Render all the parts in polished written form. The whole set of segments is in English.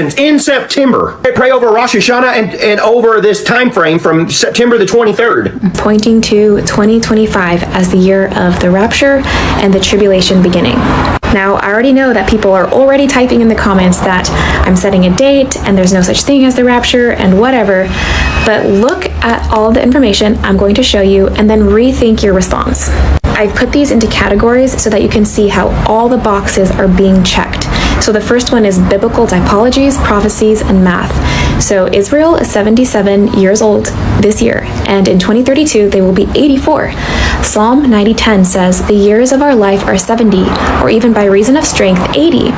happens in September. They pray over Rosh Hashanah and over this time frame from September the 23rd. Pointing to 2025 as the year of the rapture and the tribulation beginning. Now, I already know that people are already typing in the comments that I'm setting a date and there's no such thing as the rapture and whatever, but look at all the information I'm going to show you and then rethink your response. I've put these into categories so that you can see how all the boxes are being checked. So the first one is biblical typologies, prophecies, and math. So Israel is 77 years old this year, and in 2032 they will be 84. Psalm 90:10 says, "The years of our life are 70, or even by reason of strength, 80."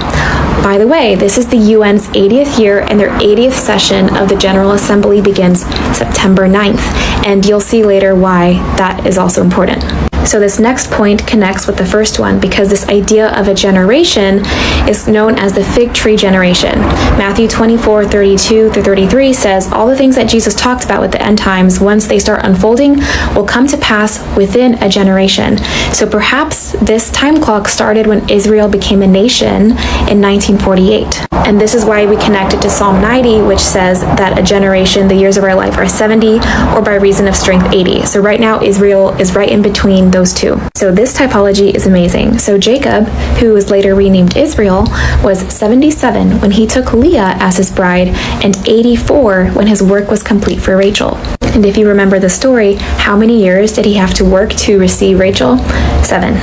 By the way, this is the UN's 80th year, and their 80th session of the General Assembly begins September 9th, and you'll see later why that is also important. So this next point connects with the first one because this idea of a generation is known as the fig tree generation. Matthew 24:32-33 says, all the things that Jesus talked about with the end times, once they start unfolding, will come to pass within a generation. So perhaps this time clock started when Israel became a nation in 1948. And this is why we connect it to Psalm 90, which says that a generation, the years of our life are 70, or by reason of strength 80. So right now, Israel is right in between those two. So this typology is amazing. So Jacob, who was later renamed Israel, was 77 when he took Leah as his bride and 84 when his work was complete for Rachel. And if you remember the story, how many years did he have to work to receive Rachel? 7.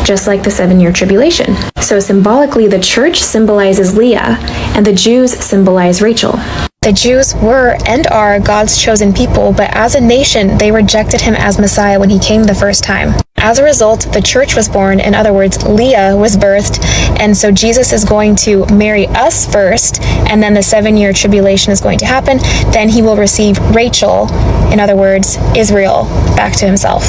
Just like the 7-year tribulation. So symbolically, the church symbolizes Leah and the Jews symbolize Rachel. The Jews were and are God's chosen people, but as a nation, they rejected him as Messiah when he came the first time. As a result, the church was born. In other words, Leah was birthed, and so Jesus is going to marry us first, and then the 7-year tribulation is going to happen. Then he will receive Rachel, in other words, Israel, back to himself.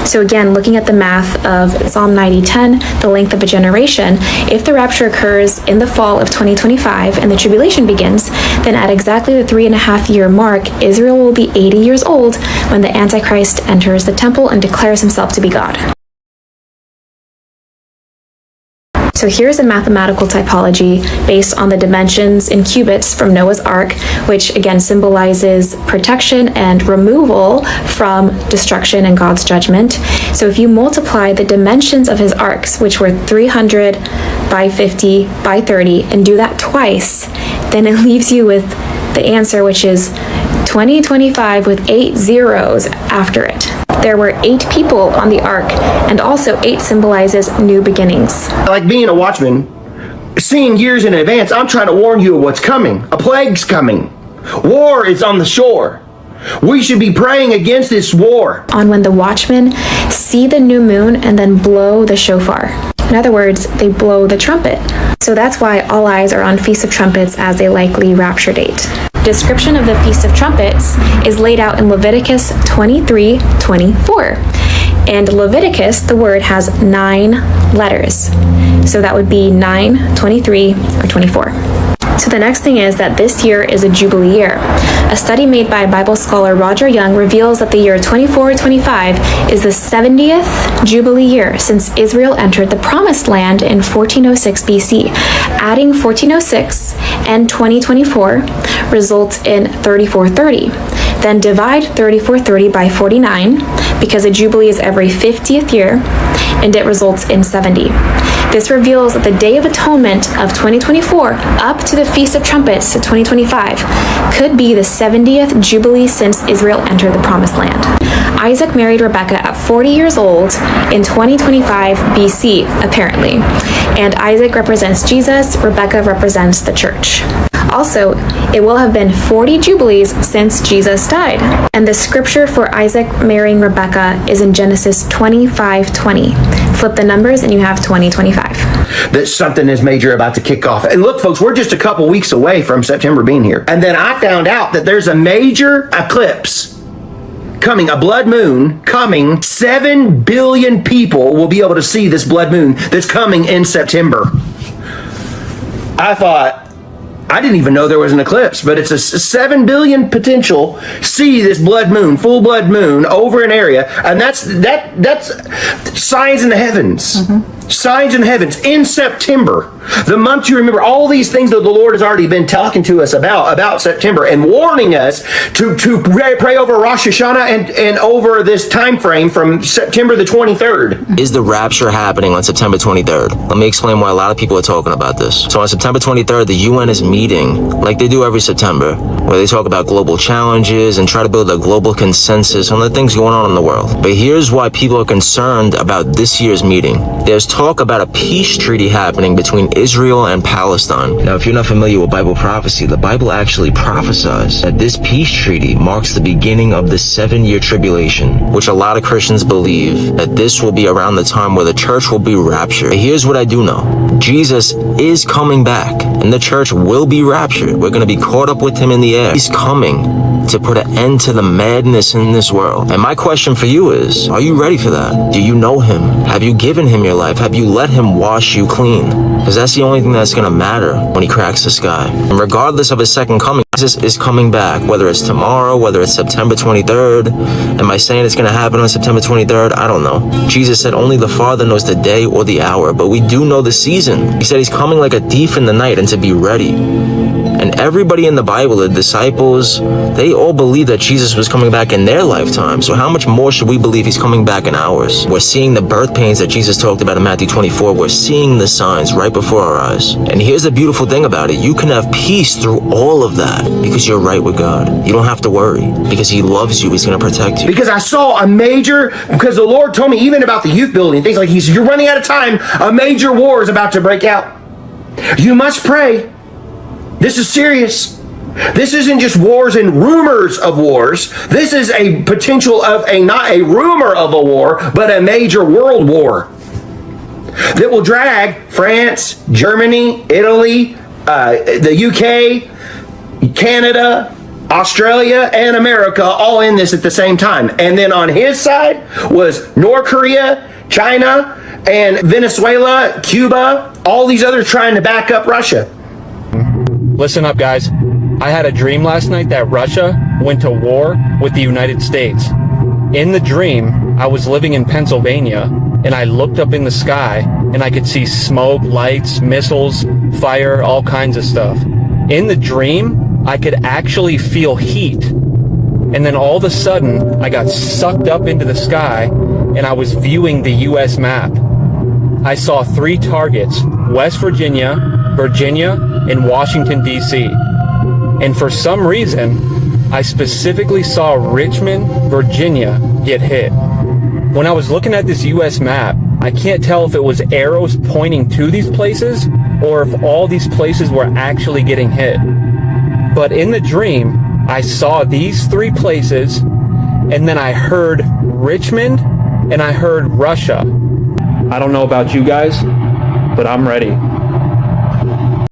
So again, looking at the math of Psalm 90:10, the length of a generation, if the rapture occurs in the fall of 2025 and the tribulation begins, then at exactly the 3.5-year mark, Israel will be 80 years old when the Antichrist enters the temple and declares himself to be God. So here's a mathematical typology based on the dimensions in cubits from Noah's Ark, which again symbolizes protection and removal from destruction and God's judgment. So if you multiply the dimensions of his arks, which were 300 by 50 by 30, and do that twice, then it leaves you with the answer, which is 2025 with 8 zeros after it. There were 8 people on the ark, and also 8 symbolizes new beginnings. Like being a watchman, seeing years in advance, I'm trying to warn you of what's coming. A plague's coming. War is on the shore. We should be praying against this war. On when the watchmen see the new moon and then blow the shofar. In other words, they blow the trumpet. So that's why all eyes are on Feast of Trumpets as a likely rapture date. Description of the Feast of Trumpets is laid out in Leviticus 23:24. And Leviticus, the word, has 9 letters. So that would be 9, 23, or 24. So the next thing is that this year is a Jubilee year. A study made by Bible scholar Roger Young reveals that the year 2425 is the 70th Jubilee year since Israel entered the Promised Land in 1406 BC. Adding 1406 and 2024 results in 3430. Then divide 3430 by 49 because a Jubilee is every 50th year, and it results in 70. This reveals that the Day of Atonement of 2024 up to the Feast of Trumpets to 2025 could be the 70th Jubilee since Israel entered the Promised Land. Isaac married Rebekah at 40 years old in 2025 BC, apparently. And Isaac represents Jesus, Rebekah represents the church. Also, it will have been 40 Jubilees since Jesus died. And the scripture for Isaac marrying Rebekah is in Genesis 25:20. Flip the numbers and you have 2025. That something is major about to kick off. And look, folks, we're just a couple weeks away from September being here. And then I found out that there's a major eclipse coming, a blood moon coming. 7 billion people will be able to see this blood moon that's coming in September. I thought, I didn't even know there was an eclipse, but it's a 7 billion potential see this blood moon, full blood moon over an area, and that's signs in the heavens. Mm-hmm. Signs in the heavens in September. The month to remember, all these things that the Lord has already been talking to us about September, and warning us to pray over Rosh Hashanah and over this time frame from September the 23rd. Is the rapture happening on September 23rd? Let me explain why a lot of people are talking about this. So on September 23rd, the UN is meeting, like they do every September, where they talk about global challenges and try to build a global consensus on the things going on in the world. But here's why people are concerned about this year's meeting. There's talk about a peace treaty happening between Israel and Palestine. Now, if you're not familiar with Bible prophecy, the Bible actually prophesies that this peace treaty marks the beginning of the 7-year tribulation, which a lot of Christians believe that this will be around the time where the church will be raptured. But here's what I do know. Jesus is coming back, and the church will be raptured. We're going to be caught up with him in the air. He's coming to put an end to the madness in this world. And my question for you is, are you ready for that? Do you know him? Have you given him your life? Have you let him wash you clean? Because that's the only thing that's going to matter when he cracks the sky. And regardless of his second coming, Jesus is coming back, whether it's tomorrow, whether it's September 23rd. Am I saying it's going to happen on September 23rd? I don't know. Jesus said only the Father knows the day or the hour, but we do know the season. He said he's coming like a thief in the night and to be ready. And everybody in the Bible, the disciples, they all believed that Jesus was coming back in their lifetime. So how much more should we believe he's coming back in ours? We're seeing the birth pains that Jesus talked about in Matthew 24. We're seeing the signs right before our eyes. And here's the beautiful thing about it. You can have peace through all of that because you're right with God. You don't have to worry because he loves you. He's going to protect you. Because I saw because the Lord told me even about the youth building, things like you're running out of time. A major war is about to break out. You must pray. This is serious. This isn't just wars and rumors of wars. This is a potential of not a rumor of a war, but a major world war that will drag France, Germany, Italy, the UK, Canada, Australia, and America all in this at the same time. And then on his side was North Korea, China, and Venezuela, Cuba, all these others trying to back up Russia. Listen up, guys. I had a dream last night that Russia went to war with the United States. In the dream, I was living in Pennsylvania, and I looked up in the sky, and I could see smoke, lights, missiles, fire, all kinds of stuff. In the dream, I could actually feel heat. And then all of a sudden, I got sucked up into the sky, and I was viewing the U.S. map. I saw 3 targets, West Virginia, and Washington, D.C. And for some reason, I specifically saw Richmond, Virginia get hit. When I was looking at this U.S. map, I can't tell if it was arrows pointing to these places or if all these places were actually getting hit. But in the dream, I saw these 3 places, and then I heard Richmond and I heard Russia. I don't know about you guys, but I'm ready.